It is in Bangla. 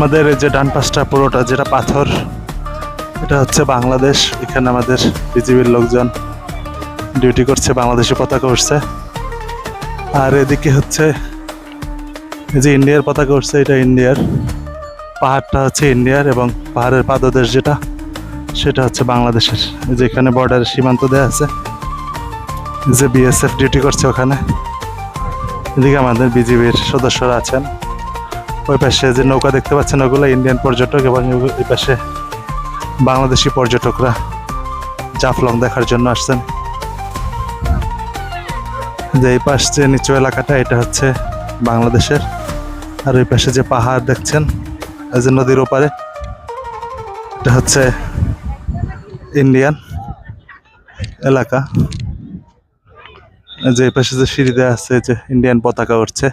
আমাদের এই যে ডান পাশটা পুরোটা যেটা পাথর, এটা হচ্ছে বাংলাদেশ। এখানে আমাদের বিজিবির লোকজন ডিউটি করছে, বাংলাদেশি পতাকা উঠছে। আর এদিকে হচ্ছে এই যে ইন্ডিয়ার পতাকা উঠছে, এটা ইন্ডিয়ার। পাহাড়টা হচ্ছে ইন্ডিয়ার এবং পাহাড়ের পাদদেশ যেটা, সেটা হচ্ছে বাংলাদেশের। এই যে এখানে বর্ডারের সীমান্ত দেওয়া আছে, যে বিএসএফ ডিউটি করছে ওখানে। এদিকে আমাদের বিজিবির সদস্যরা আছেন। ওই পাশে যে নৌকা দেখতে পাচ্ছেন, ওগুলো ইন্ডিয়ান পর্যটক, এবং এই পাশে বাংলাদেশি পর্যটকরা জাফলং দেখার জন্য আসছেন। যে এই পাশ যে নিচু এলাকাটা, এটা হচ্ছে বাংলাদেশের। আর ওই পাশে যে পাহাড় দেখছেন, এই যে নদীর ওপারে, এটা হচ্ছে ইন্ডিয়ান এলাকা। যে এই পাশে যে সিঁড়ি দেওয়া আছে, যে ইন্ডিয়ান পতাকা উঠছে।